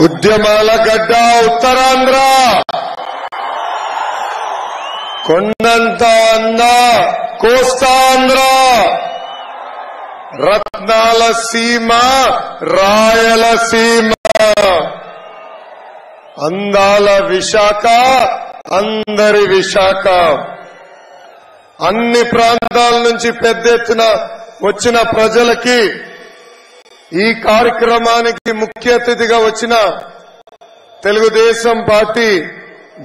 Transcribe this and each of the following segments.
ఉద్యమాల గడ్డ ఉత్తరాంధ్ర, కొండంత అంద కోస్తాంధ్ర, రత్నాల సీమ రాయలసీమ, అందాల విశాఖ అందరి విశాఖ. అన్ని ప్రాంతాల నుంచి పెద్ద ఎత్తున వచ్చిన ప్రజలకి ఈ కార్యక్రమానికి ముఖ్య అతిథిగా వచ్చిన తెలుగుదేశం పార్టీ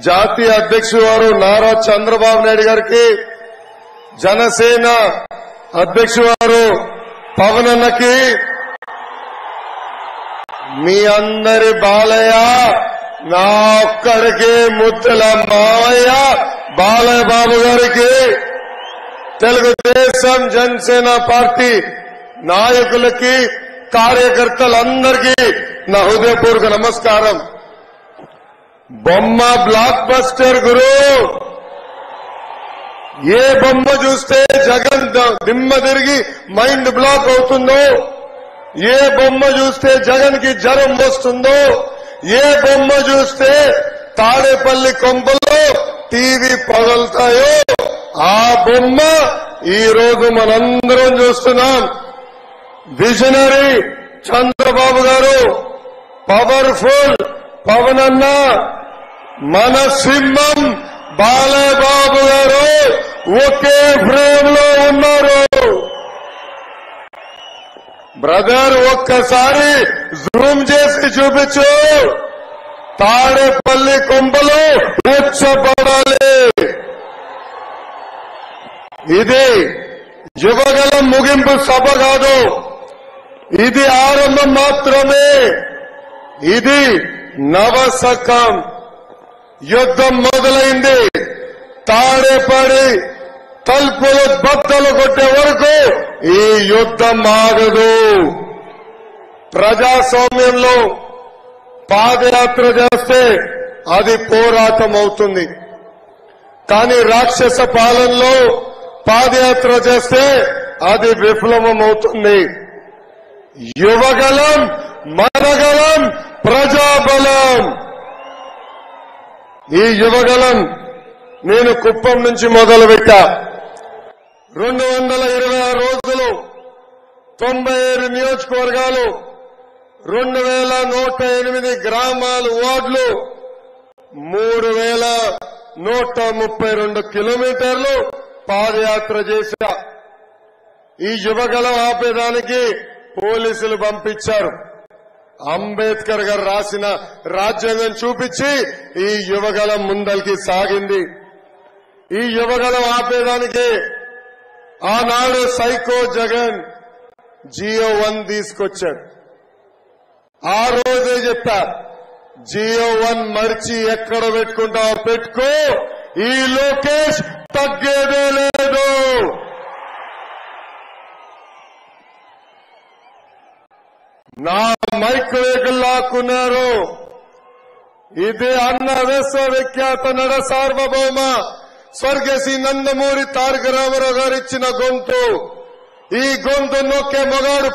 జాతీయ అధ్యక్షుడు వారు నారా చంద్రబాబు నాయుడు గారికి, జనసేన అధ్యక్షుడు వారు పవన్ అన్నకి, మీ అందరి బాలయ్య నా ఒక్కడికి ముద్దుల మావయ్య బాలయ్య బాబు గారికి, తెలుగుదేశం జనసేన పార్టీ నాయకులకి కార్యకర్తలందరికీ నా హృదయపూర్వక నమస్కారం. బొమ్మ బ్లాక్ బస్టర్ గురు. ఏ బొమ్మ చూస్తే జగన్ దిమ్మ తిరిగి మైండ్ బ్లాక్ అవుతుందో, ఏ బొమ్మ చూస్తే జగన్ కి జ్వరం వస్తుందో, ఏ బొమ్మ చూస్తే తాడేపల్లి కొంపలో టీవీ పగలుతాయో ఆ బొమ్మ ఈ రోజు మనందరం చూస్తున్నాం. విజనరీ చంద్రబాబు గారు, పవర్ఫుల్ పవన్ అన్న, మన సింహం బాలయ్య బాబు గారు ఒకే ఫ్రేమ్ లో ఉన్నారు. బ్రదర్ ఒక్కసారి జూమ్ చేసి చూపించు. తాడేపల్లి కొంపలో ఉచ్చపడాలి. ఇది యువగలం ముగింపు సభ కాదు, ఇది ఆరంభం మాత్రమే. ఇది నవశకం. యుద్ధం మొదలైంది. తాడేపడి తలుపులు బద్దలు కొట్టే వరకు ఈ యుద్ధం ఆగదు. ప్రజాస్వామ్యంలో పాదయాత్ర చేస్తే అది పోరాటం అవుతుంది. కానీ రాక్షస పాలనలో పాదయాత్ర చేస్తే అది విఫలమవుతుంది. యువగలం, మనగలం, ప్రజాబలం. ఈ యువగలం నేను కుప్పం నుంచి మొదలుపెట్టా. 226 రోజులు, 97 నియోజకవర్గాలు, 2108 గ్రామాలు, వార్డులు, 3132 కిలోమీటర్లు పాదయాత్ర చేశా. ఈ యువగలం ఆపేదానికి పోలీసులు పంపించారు. అంబేద్కర్ గారు రాసిన రాజ్యాంగం చూపించి ఈ యువగలం ముందరికి సాగింది. ఈ యువగలం ఆపేదానికి ఆనాడు సైకో జగన్ జియో 1 తీసుకొచ్చాడు. ఆ రోజే చెప్పా, జియో 1 మర్చి ఎక్కడ పెట్టుకుంటావో పెట్టుకో, ఈ లోకేష్ తగ్గేదే లేదు. నా మైక్రోవేవ్ లాక్కున్నారు. ఇది అన్న విశ్వవిఖ్యాత నడ సార్వభౌమ స్వర్గశ్రీ నందమూరి తారక రామారావు గారు ఇచ్చిన గొంతు. ఈ గొంతు నొక్కే మగాడు